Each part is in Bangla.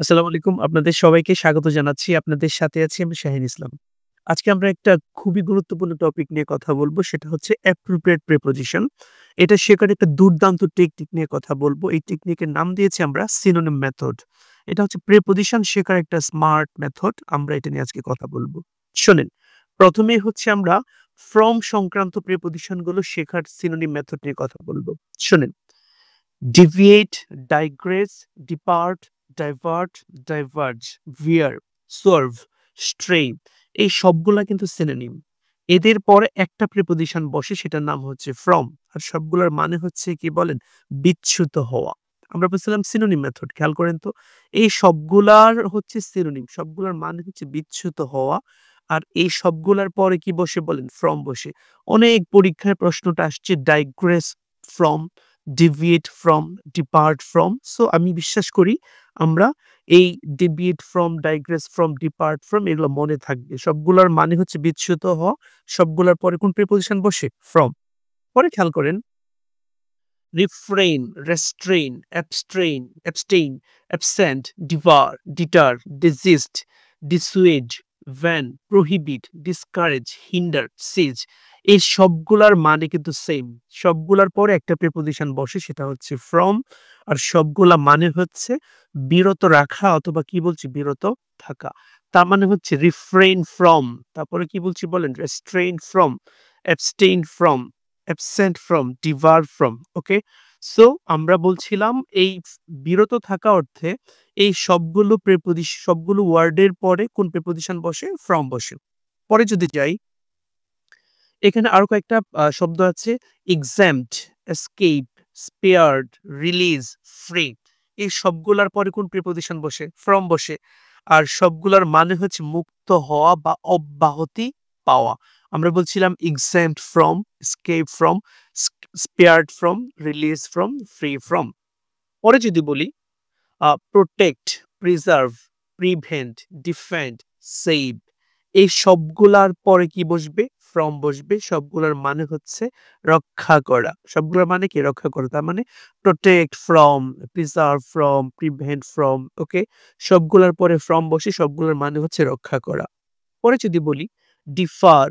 আসসালামু আলাইকুম। আপনাদের সবাইকে স্বাগত জানাচ্ছি। আপনাদের সাথে আছি আমি শাহীন ইসলাম। আজকে আমরা একটা খুবই গুরুত্বপূর্ণ টপিক নিয়ে কথা বলব। সেটা হচ্ছে appropriate preposition। এটা শেখার একটা দুর্দান্ত টেকনিক নিয়ে কথা বলব। এই টেকনিকের নাম দিয়েছি আমরা synonym মেথড। এটা হচ্ছে প্রিপোজিশন শেখার একটা স্মার্ট মেথড। আমরা এটা নিয়ে আজকে কথা বলব। শোনেন, ১ম এ হচ্ছে আমরা from সংক্রান্ত প্রিপোজিশন গুলো শেখার synonym মেথড নিয়ে কথা বলব। শোনেন, deviate, digress, depart, divert, diverge, veer, swerve, stray এই সবগুলা কিন্তু সিনোনিম। এদের পরে একটা প্রিপোজিশন বসে সেটার নাম হচ্ছে from আর সবগুলার মানে হচ্ছে কি বলেন? বিচ্যুত হওয়া। আমরা বলছিলাম সিনোনিম মেথড খেয়াল করেন তো। এই সবগুলার হচ্ছে সিনোনিম। সবগুলার মানে হচ্ছে বিচ্যুত হওয়া। আর এই সবগুলার পরে কি বসে বলেন? from বসে। অনেক পরীক্ষায় প্রশ্নটা আসছে digress from deviate from, depart from. So আমি বিশ্বাস করি আমরা এই deviate from, digress from, depart from এগুলো মনে থাকবে। সবগুলার মানে হচ্ছে বিচ্যুত হওয়া। সবগুলার পরে কোন প্রিপোজিশন বসে? from. পরে খেয়াল করেন refrain, restrain, abstain, abstain, absent, devour, deter, desist, dissuade, ban, prohibit, discourage, hinder, seize এই সবগুলার মানে কিন্তু সেম। সবগুলার পরে একটা প্রিপোজিশন বসে সেটা হচ্ছে from আর সবগুলা মানে হচ্ছে বিরত রাখা অথবা কি বলছি বিরত থাকা। তার মানে হচ্ছে refrain from তারপরে কি বলছি বলেন restrain from, abstain from, absent from, devour from. Okay? So আমরা বলছিলাম এই বিরত থাকা অর্থে এই সবগুলো ওয়ার্ডের পরে কোন প্রিপোজিশন বসে? from বসে। পরে যদি যাই, এখানে আরো কয়েকটা শব্দ আছে exempt, escape, spared, release, free এই সবগুলার পরে কোন প্রিপোজিশন বসে? from বসে। আর সবগুলার মানে হচ্ছে মুক্ত হওয়া বা অব্যাহতি পাওয়া। আমরা বলছিলাম exempt from, escape from, spared from, release from, free from. পরে যদি বলি protect, preserve, prevent, defend, save এই সবগুলার পরে কি বসবে? from বসবে। সবগুলার মানে হচ্ছে রক্ষা করা। সবগুলার মানে কি? রক্ষা করা। তার মানে protect from, preserve from, prevent from ওকে? সবগুলার পরে from বসে সবগুলার মানে হচ্ছে রক্ষা করা। পরে যদি বলি differ,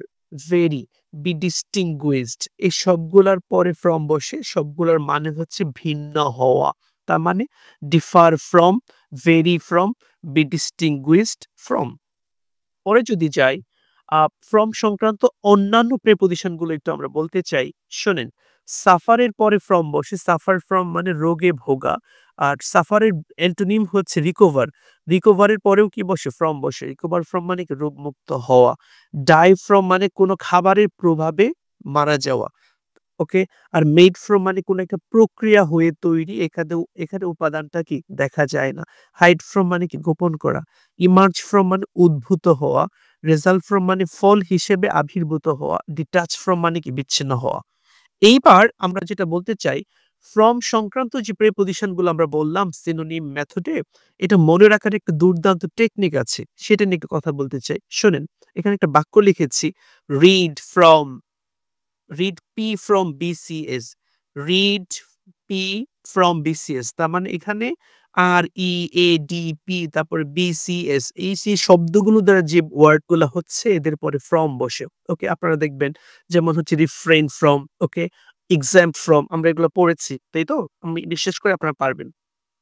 vary, be distinguished এই সবগুলার পরে from বসে সবগুলার মানে হচ্ছে ভিন্ন হওয়া। তার মানে differ from, vary from, be distinguished from. পরে যদি যাই from সংক্রান্ত অন্যান্য প্রিপোজিশন গুলো একটু আমরা বলতে চাই। শোনেন, সাফারের পরে from বসে। সাফার from মানে রোগে ভোগা। আর সাফারের অ্যান্টোনিম হচ্ছে রিকভার। রিকভারের পরেও কি বসে? from বসে। রিকভার from মানে কি? রোগমুক্ত হওয়া। ডাই from মানে কোনো খাবারের প্রভাবে মারা যাওয়া। ওকে? আর মেড ফ্রম মানে কোনো একটা প্রক্রিয়া হয়ে তৈরি। এখানে উপাদানটা কি? দেখা যায় না। হাইড ফ্রম মানে কি? গোপন করা। ইমার্জ ফ্রম মানে উদ্ভূত হওয়া। রেজাল্ট ফ্রম মানে ফল হিসেবে আবির্ভূত হওয়া। ডিটাচ ফ্রম মানে কি? বিচ্ছিন্ন হওয়া। এইবার আমরা যেটা বলতে চাই, ফ্রম সংক্রান্ত যে প্রিপোজিশন গুলো আমরা বললাম সিনোনিম মেথডে, এটা মনে রাখার একটা দুর্দান্ত টেকনিক আছে। সেটা নিয়ে একটু কথা বলতে চাই। শোনেন, এখানে একটা বাক্য লিখেছি, read from read P from BCS, read P from BCS তার মানে এখানে READP তারপরে BCS এই যে শব্দগুলো দ্বারা যে ওয়ার্ড গুলা হচ্ছে এদের পরে from বসে। ওকে? আপনারা দেখবেন যেমন হচ্ছে refrain from, okay? exempt from আমরা এগুলো পড়েছি, তাই তো? আমি বিশ্বাস করি আপনারা পারবেন।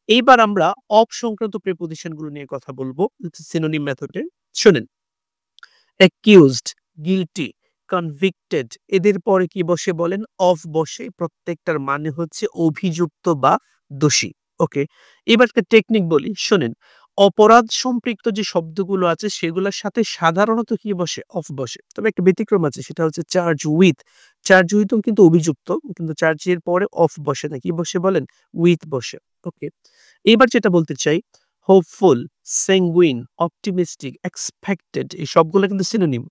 এইবার আমরা of সংক্রান্ত প্রিপোজিশন গুলো নিয়ে কথা বলবো সিনোনিম মেথডে। শোনেন, accused, guilty, convicted এদের পরে কি বসে বলেন? of বসে। প্রত্যেকটার মানে হচ্ছে অভিযুক্ত বা দোষী। ওকে? এবার একটা টেকনিক বলি, শোনেন। অপরাধ সম্পৃক্ত যে শব্দগুলো আছে সেগুলোর সাথে সাধারণত কি বসে? of বসে। তবে একটা ব্যতিক্রম আছে সেটা হচ্ছে charge with. charge with ও কিন্তু অভিযুক্ত কিন্তু charge এর পরে of বসে না। কি বসে বলেন? with বসে। ওকে? এবার যেটা বলতে চাই, হোপফুল, sanguine, optimistic, expected এই সবগুলা কিন্তু সিনোনিম।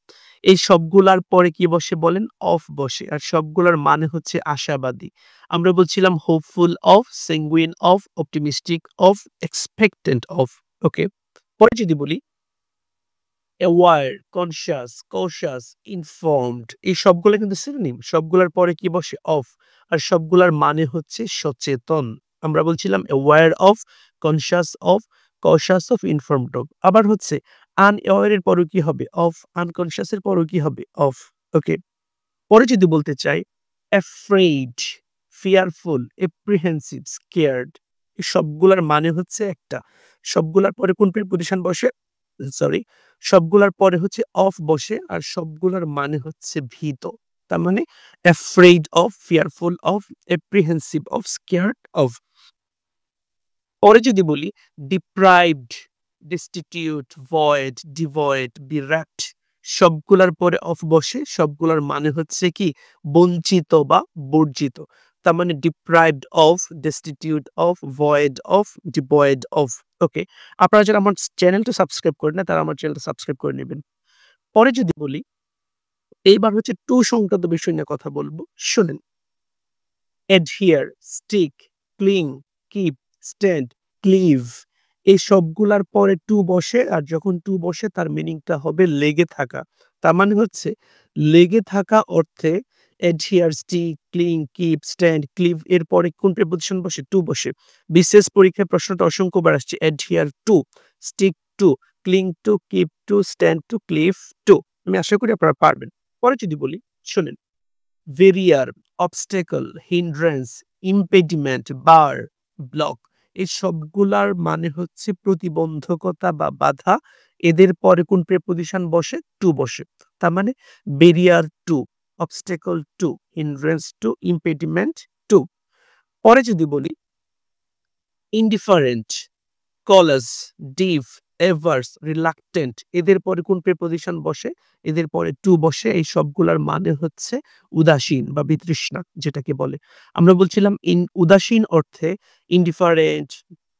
এই সবগুলার পরে কি বসে বলেন? of বসে। আর সবগুলার মানে হচ্ছে আশাবাদী। আমরা বলছিলাম hopeful of, sanguine of, optimistic of, expectant of ওকে? পরে যদি বলি aware, conscious, cautious, informed এই সবগুলা কিন্তু সিনোনিম। সবগুলার পরে কি বসে? of আর সবগুলার মানে হচ্ছে সচেতন। আমরা বলছিলাম aware of, conscious of, কশাস of, informed of. আবার হচ্ছে আনঅ্যাওয়ার এর পরেও কি হবে? অফ। আনকনশিয়াস এর পরেও কি হবে? অফ। ওকে। পরে যদি বলতে চাই অ্যাফ্রেইড, ফিয়ারফুল, এপ্রিহেনসিভ, স্কেয়ার্ড, এই সবগুলার মানে হচ্ছে একটা। সবগুলার পরে কোন প্রিপজিশন বসে? সরি, সবগুলার পরে হচ্ছে অফ বসে আর সবগুলার মানে হচ্ছে ভীত। তার মানে afraid of, fearful of, apprehensive of, scared of. পরে যদি বলি deprived, destitute, void, devoid, bereft, সবগুলার পরে অফ বসে, সবগুলার মানে হচ্ছে কি বঞ্চিত বা বর্জিত। তার মানে deprived of, destitute of, void of, devoid of. Okay, আপনারা যারা আমার চ্যানেলটা সাবস্ক্রাইব করেন না তারা আমার চ্যানেলটা সাবস্ক্রাইব করে নেবেন। পরে যদি বলি এইবার হচ্ছে টু সংক্রান্ত বিষয় নিয়ে কথা বলবো, শোনেন। adhere, stick, cling, keep, stand, cleave, এই সবগুলার পরে টু বসে আর যখন টু বসে তার মিনিংটা হবে লেগে থাকা। তার মানে হচ্ছে লেগে থাকা অর্থে adhere, stick, cling, keep, stand, cleave এর পরে কোন প্রিপজিশন বসে? টু বসে। বিশেষ পরীক্ষায় প্রশ্নটা অসংখ্যবার আসছে adhere to, stick to, cling to, keep to, stand to, cleave to। আমি আশা করি আপনারা পারবেন। পরে যদি বলি শোনেন, ভেরিয়ার, অবস্টেকল, হিন্ড্রেন্স, ইম্পেডিমেন্ট, বার, ব্লক, এই সবগুলার মানে হচ্ছে প্রতিবন্ধকতা বা বাধা। এদের পরে কোন প্রেপোজিশন বসে? টু বসে। তার মানে barrier to, obstacle to, hindrance to, impediment to. পরে যদি বলি indifferent, callous, deaf, averse, reluctant, এদের পরে কোন প্রিপজিশন বসে? এদের পরে টু বসে। এই সবগুলার মানে হচ্ছে উদাসীন বা বিতৃষ্ণা যেটাকে বলে। আমরা বলছিলাম উদাসীন অর্থে indifferent,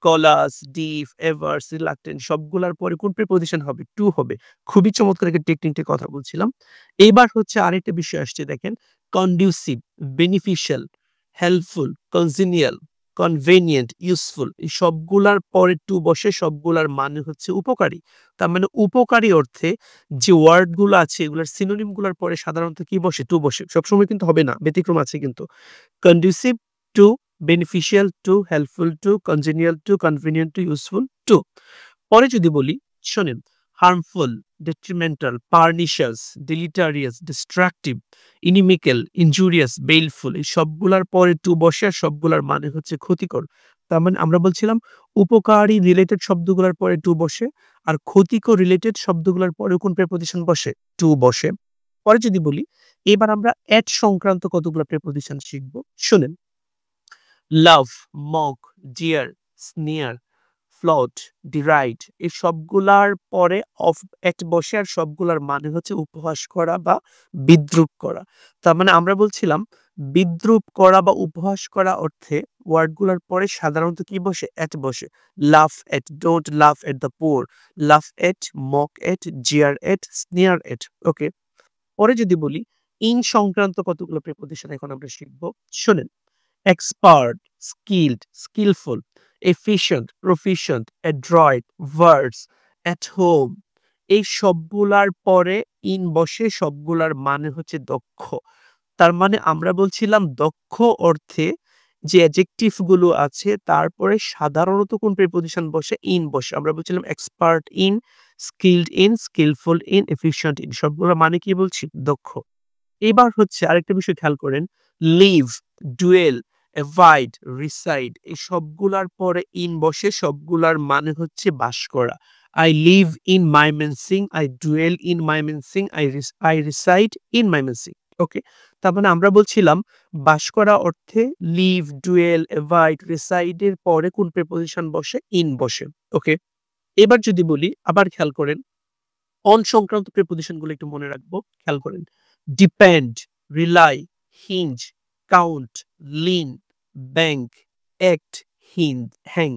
callous, deaf, averse, reluctant সবগুলার পরে কোন প্রিপজিশন হবে? টু হবে। খুবই চমৎকার একটা টেকনিকের কথা বলছিলাম। এবার হচ্ছে আরেকটা বিষয় আসছে দেখেন, conducive, beneficial, helpful, কনজিনিয়াল, convenient, useful, এই সবগুলার পরে টু বসে, সবগুলার মানে হচ্ছে উপকারী। তার মানে উপকারী অর্থে যে ওয়ার্ড গুলো আছে এগুলোর সিনোনিম গুলার পরে সাধারণত কি বসে? টু বসে। সবসময় কিন্তু হবে না, ব্যতিক্রম আছে কিন্তু। Conducive to, beneficial to, helpful to, congenial to, convenient to, useful to. পরে যদি বলি শোনেন, harmful, detrimental, pernicious, deleterious, destructive, inimical, injurious, baleful, এই সবগুলার পরে টু বসে আর সবগুলার মানে হচ্ছে ক্ষতিকর। তার মানে আমরা বলছিলাম উপকারী রিলেটেড শব্দগুলোর পরে টু বসে আর ক্ষতিকর রিলেটেড শব্দগুলোর পরে কোন প্রেপোজিশন বসে? টু বসে। পরে যদি বলি এবার আমরা এট সংক্রান্ত কতগুলো প্রেপোজিশন শিখব, শুনেন। লাভ, মক, ডিয়ার, স্নিয়ার, ফ্লট, ডিরাইড, এই সবগুলার পরে অফ এট বসে আর সবগুলার মানে হচ্ছে উপহাস করা বা বিদ্রূপ করা। তার মানে আমরা বলছিলাম বিদ্রূপ করা বা উপহাস করা অর্থে ওয়ার্ডগুলার পরে সাধারণত কি বসে? এট বসে। Laugh at, don't laugh at the poor, laugh at, mock at, jeer at, স্নিয়ার এট। ওকে, পরে যদি বলি ইন সংক্রান্ত কতগুলো প্রেপোজিশন এখন আমরা শিখবো, শোনেন। expert, skilled, skillful, efficient, proficient, adroit, verse, at home, এই সবগুলার পরে ইন বসে, সবগুলার মানে হচ্ছে দক্ষ। তার মানে আমরা বলছিলাম দক্ষ অর্থে যে অ্যাডজেক্টিভ গুলো আছে তারপরে সাধারণত কোন প্রিপজিশন বসে? ইন বসে। আমরা বলছিলাম expert in, skilled in, skillful in, efficient in, সবগুলো মানে কি বলছি? দক্ষ। এবার হচ্ছে আরেকটা বিষয় খেয়াল করেন, লিভ, ডুয়েল, অ্যাভয়েড, রিসাইড, এই সবগুলার পরে ইন বসে, সবগুলার মানে হচ্ছে বাস করা। I live in Mymensingh, I dwell in Mymensingh, I reside in Mymensingh. Okay, তার মানে আমরা বলছিলাম বাস করা অর্থে লিভ, ডুয়েল, অ্যাভয়েড, রিসাইডের পরে কোন প্রিপজিশন বসে? ইন বসে। ওকে, এবার যদি বলি আবার খেয়াল করেন অন সংক্রান্ত প্রিপজিশন গুলো একটু মনে রাখবো, খেয়াল করেন। Depend, rely, hinge, count, lean, bank, act, hang,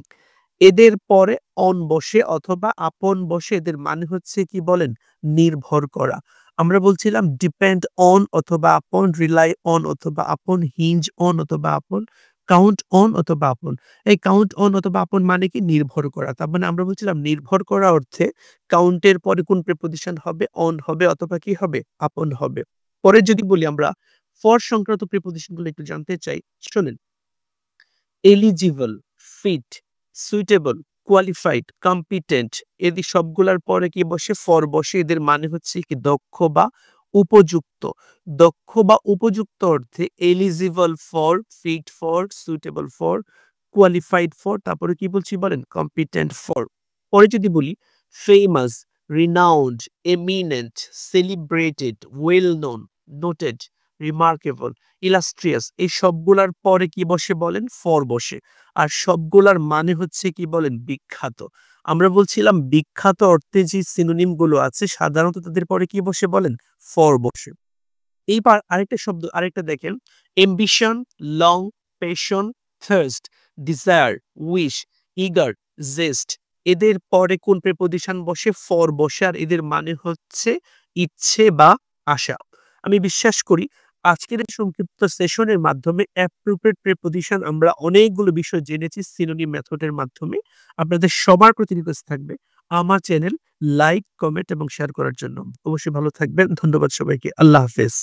এদের পরে অন বসে অথবা আপন বসে। এদের মানে হচ্ছে কি বলেন? নির্ভর করা। আমরা বলছিলাম ডিপেন্ড অন অথবা আপন, রিলাই অন অথবা আপন, হিঞ্জ অন অথবা আপন, কাউন্ট অন অথবা আপন। এই কাউন্ট অন অথবা আপন মানে কি? নির্ভর করা। তার মানে আমরা বলছিলাম নির্ভর করা অর্থে কাউন্টের পরে কোন প্রিপজিশন হবে? অন হবে অথবা কি হবে? আপন হবে। পরে যদি বলি আমরা ফর সংক্রান্ত প্রিপজিশন গুলো একটু জানতে চাই, শোনেন। Eligible, fit, suitable, qualified, competent, এদের সবগুলার পরে কি বসে? ফর বসে। এদের মানে হচ্ছে কি? দক্ষ বা উপযুক্ত। দক্ষ বা উপযুক্ত অর্থে eligible for, fit for, suitable for, qualified for, তারপরে কি বলছি বলেন? Competent for. পরে যদি বলি famous, renowned, eminent, celebrated, well known, noted, remarkable, illustrious, এই সবগুলার পরে কি বসে বলেন? ফর বসে। আর সবগুলার মানে হচ্ছে কি বলেন? বিখ্যাত। আমরা বলছিলাম বিখ্যাত অর্থে যে সিনোনিম গুলো আছে সাধারণত তাদের পরে কি বসে বলেন? ফর বসে। এইবার আরেকটা শব্দ, আরেকটা দেখেন, ambition, long, passion, thirst, desire, wish, eager, zest, এদের পরে কোন প্রিপোজিশন বসে? ফর বসে। আর এদের মানে হচ্ছে ইচ্ছে বা আশা। আমি বিশ্বাস করি আজকের এই সংক্ষিপ্ত সেশনের মাধ্যমে অ্যাপ্রোপ্রিয়েট প্রিপোজিশন আমরা অনেকগুলো বিষয় জেনেছি সিনোনিম মেথডের মাধ্যমে। আপনাদের সবার প্রতি রিকোয়েস্ট থাকবে আমার চ্যানেল লাইক, কমেন্ট এবং শেয়ার করার জন্য। অবশ্যই ভালো থাকবেন। ধন্যবাদ সবাইকে। আল্লাহ হাফেজ।